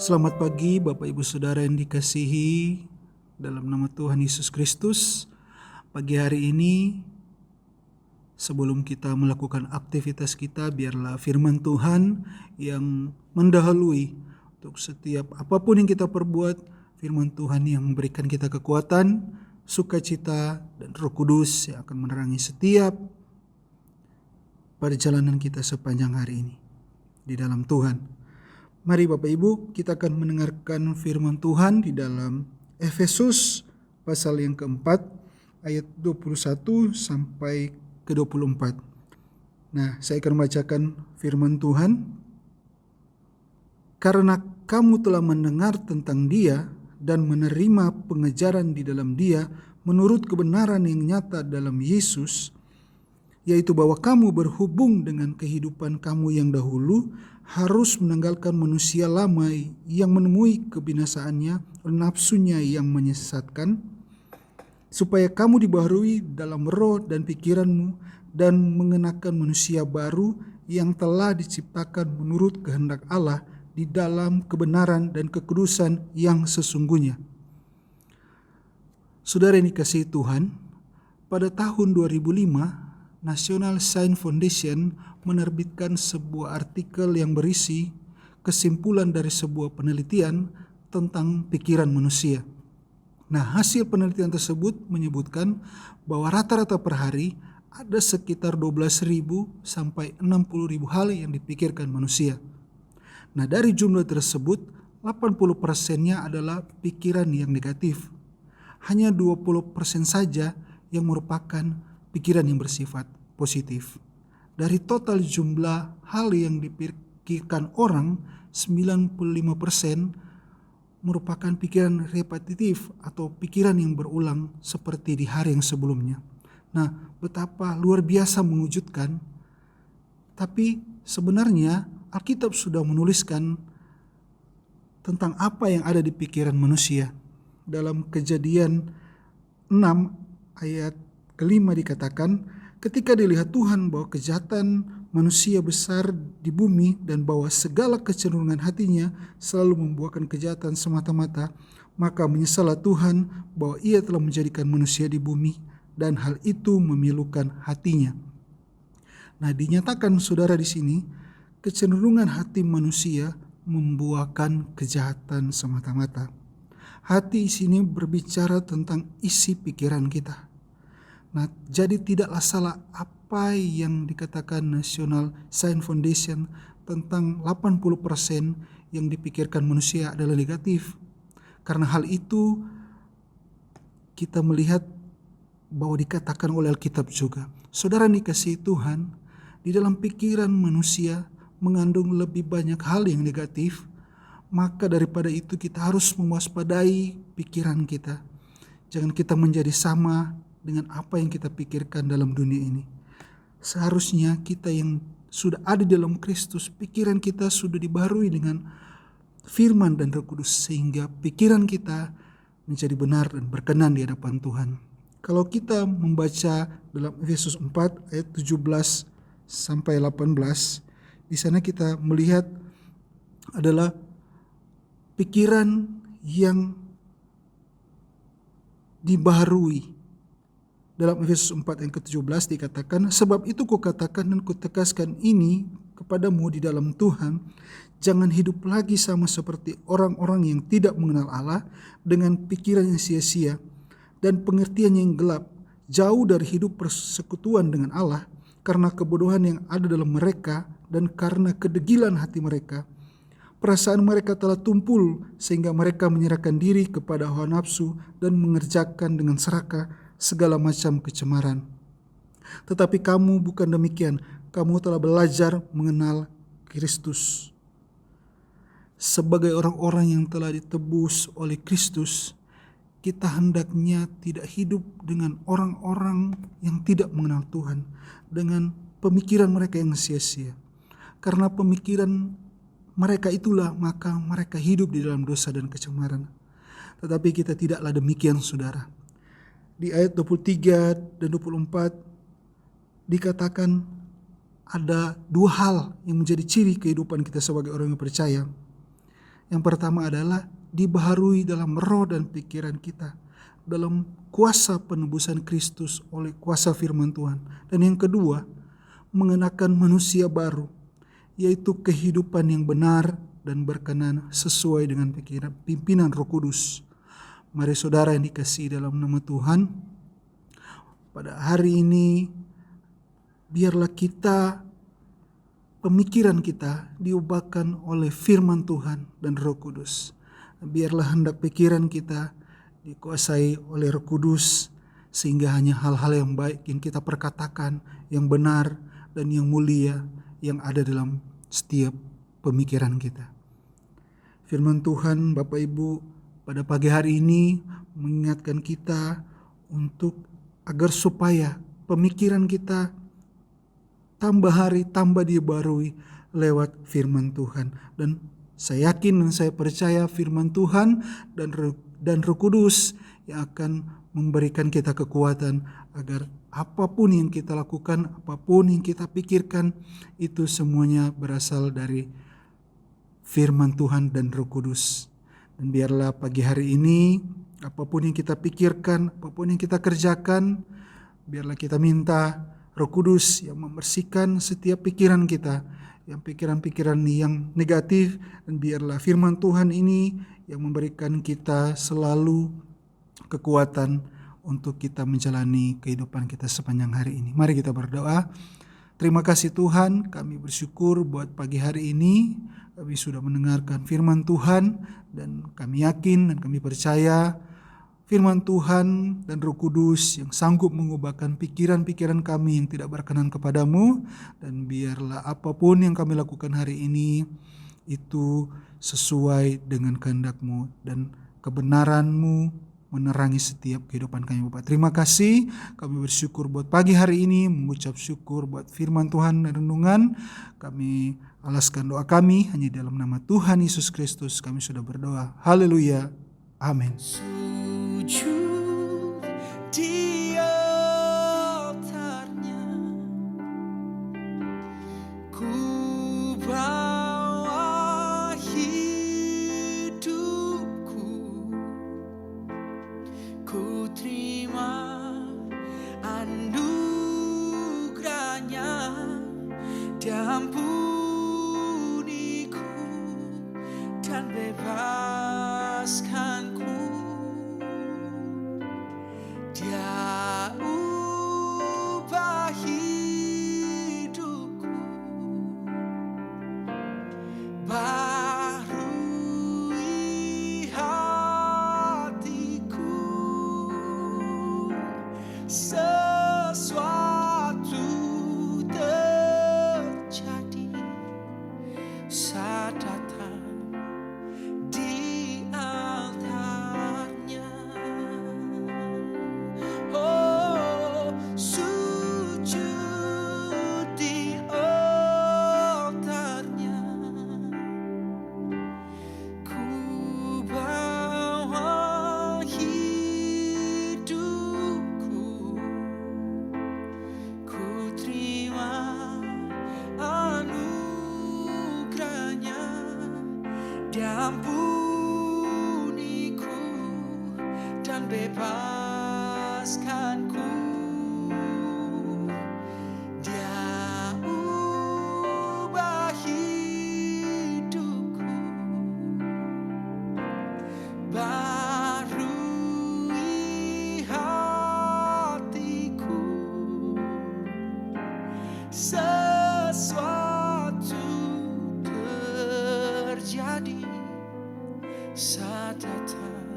Selamat pagi Bapak Ibu Saudara yang dikasihi dalam nama Tuhan Yesus Kristus. Pagi hari ini sebelum kita melakukan aktivitas kita, biarlah firman Tuhan yang mendahului untuk setiap apapun yang kita perbuat. Firman Tuhan yang memberikan kita kekuatan, sukacita, dan Roh Kudus yang akan menerangi setiap perjalanan kita sepanjang hari ini di dalam Tuhan. Mari Bapak Ibu, kita akan mendengarkan firman Tuhan di dalam Efesus pasal yang keempat ayat 21 sampai ke 24. Nah, saya akan membacakan firman Tuhan. Karena kamu telah mendengar tentang Dia dan menerima pengajaran di dalam Dia menurut kebenaran yang nyata dalam Yesus, yaitu bahwa kamu berhubung dengan kehidupan kamu yang dahulu harus menanggalkan manusia lama yang menemui kebinasaannya oleh nafsunya yang menyesatkan, supaya kamu dibaharui dalam roh dan pikiranmu dan mengenakan manusia baru yang telah diciptakan menurut kehendak Allah di dalam kebenaran dan kekudusan yang sesungguhnya. Saudara yang dikasihi Tuhan, pada tahun 2005 National Science Foundation menerbitkan sebuah artikel yang berisi kesimpulan dari sebuah penelitian tentang pikiran manusia. Nah, hasil penelitian tersebut menyebutkan bahwa rata-rata per hari ada sekitar 12.000 sampai 60.000 hal yang dipikirkan manusia. Nah, dari jumlah tersebut 80%-nya adalah pikiran yang negatif. Hanya 20% saja yang merupakan pikiran yang bersifat positif. Dari total jumlah hal yang dipikirkan orang, 95% merupakan pikiran repetitif atau pikiran yang berulang seperti di hari yang sebelumnya. Nah, betapa luar biasa mengejutkan. Tapi sebenarnya Alkitab sudah menuliskan tentang apa yang ada di pikiran manusia. Dalam Kejadian 6 ayat kelima dikatakan, ketika dilihat Tuhan bahwa kejahatan manusia besar di bumi dan bahwa segala kecenderungan hatinya selalu membuahkan kejahatan semata-mata, maka menyesallah Tuhan bahwa Ia telah menjadikan manusia di bumi dan hal itu memilukan hatinya. Nah, dinyatakan saudara di sini, kecenderungan hati manusia membuahkan kejahatan semata-mata. Hati di sini berbicara tentang isi pikiran kita. Nah, jadi tidaklah salah apa yang dikatakan National Science Foundation tentang 80% yang dipikirkan manusia adalah negatif. Karena hal itu kita melihat bahwa dikatakan oleh Alkitab juga. Saudara dikasihi Tuhan, di dalam pikiran manusia mengandung lebih banyak hal yang negatif, maka daripada itu kita harus mewaspadai pikiran kita. Jangan kita menjadi sama dengan apa yang kita pikirkan dalam dunia ini. Seharusnya kita yang sudah ada dalam Kristus, pikiran kita sudah dibaharui dengan firman dan Roh Kudus, sehingga pikiran kita menjadi benar dan berkenan di hadapan Tuhan. Kalau kita membaca dalam Efesus 4 ayat 17 sampai 18, di sana kita melihat adalah pikiran yang dibaharui. Dalam Efesus 4 yang ke-17 dikatakan, sebab itu kukatakan dan kutegaskan ini kepadamu di dalam Tuhan, jangan hidup lagi sama seperti orang-orang yang tidak mengenal Allah dengan pikiran yang sia-sia dan pengertian yang gelap, jauh dari hidup persekutuan dengan Allah karena kebodohan yang ada dalam mereka dan karena kedegilan hati mereka. Perasaan mereka telah tumpul sehingga mereka menyerahkan diri kepada hawa nafsu dan mengerjakan dengan serakah segala macam kecemaran. Tetapi kamu bukan demikian, kamu telah belajar mengenal Kristus. Sebagai orang-orang yang telah ditebus oleh Kristus, kita hendaknya tidak hidup dengan orang-orang yang tidak mengenal Tuhan, dengan pemikiran mereka yang sia-sia. Karena pemikiran mereka itulah maka mereka hidup di dalam dosa dan kecemaran. Tetapi kita tidaklah demikian, saudara. Di ayat 23 dan 24 dikatakan ada dua hal yang menjadi ciri kehidupan kita sebagai orang yang percaya. Yang pertama adalah dibaharui dalam roh dan pikiran kita, dalam kuasa penebusan Kristus oleh kuasa firman Tuhan. Dan yang kedua, mengenakan manusia baru, yaitu kehidupan yang benar dan berkenan sesuai dengan pimpinan Roh Kudus. Mari saudara yang dikasihi dalam nama Tuhan, pada hari ini biarlah pemikiran kita diubahkan oleh firman Tuhan dan Roh Kudus. Biarlah hendak pikiran kita dikuasai oleh Roh Kudus, sehingga hanya hal-hal yang baik yang kita perkatakan, yang benar dan yang mulia yang ada dalam setiap pemikiran kita. Firman Tuhan, Bapak Ibu, pada pagi hari ini mengingatkan kita agar supaya pemikiran kita tambah hari tambah dibarui lewat firman Tuhan. Dan saya yakin dan saya percaya firman Tuhan dan Roh Kudus yang akan memberikan kita kekuatan agar apapun yang kita lakukan, apapun yang kita pikirkan, itu semuanya berasal dari firman Tuhan dan Roh Kudus. Dan biarlah pagi hari ini, apapun yang kita pikirkan, apapun yang kita kerjakan, biarlah kita minta Roh Kudus yang membersihkan setiap pikiran kita, yang pikiran-pikiran yang negatif, dan biarlah firman Tuhan ini yang memberikan kita selalu kekuatan untuk kita menjalani kehidupan kita sepanjang hari ini. Mari kita berdoa. Terima kasih Tuhan, kami bersyukur buat pagi hari ini kami sudah mendengarkan firman Tuhan, dan kami yakin dan kami percaya firman Tuhan dan Roh Kudus yang sanggup mengubahkan pikiran-pikiran kami yang tidak berkenan kepadamu, dan biarlah apapun yang kami lakukan hari ini itu sesuai dengan kehendak-Mu dan kebenaran-Mu menerangi setiap kehidupan kami, Bapak. Terima kasih, kami bersyukur buat pagi hari ini, mengucap syukur buat firman Tuhan dan renungan. Kami alaskan doa kami hanya dalam nama Tuhan Yesus Kristus kami sudah berdoa. Haleluya. Amin. Sujud di altarnya, ku bawa hidupku, ku terima anugerahnya, Dia ampuniku dan bebaskanku. Dia ubah hidupku, barui hatiku, sesuatu terjadi saat datang di altarnya. Oh, sujud di altarnya, ku bawa hidupku, ku terima anugerahnya, Dia ampuniku dan bebaskanku. Dia ubah hidupku, barui hatiku, sesuatu terjadi saat datang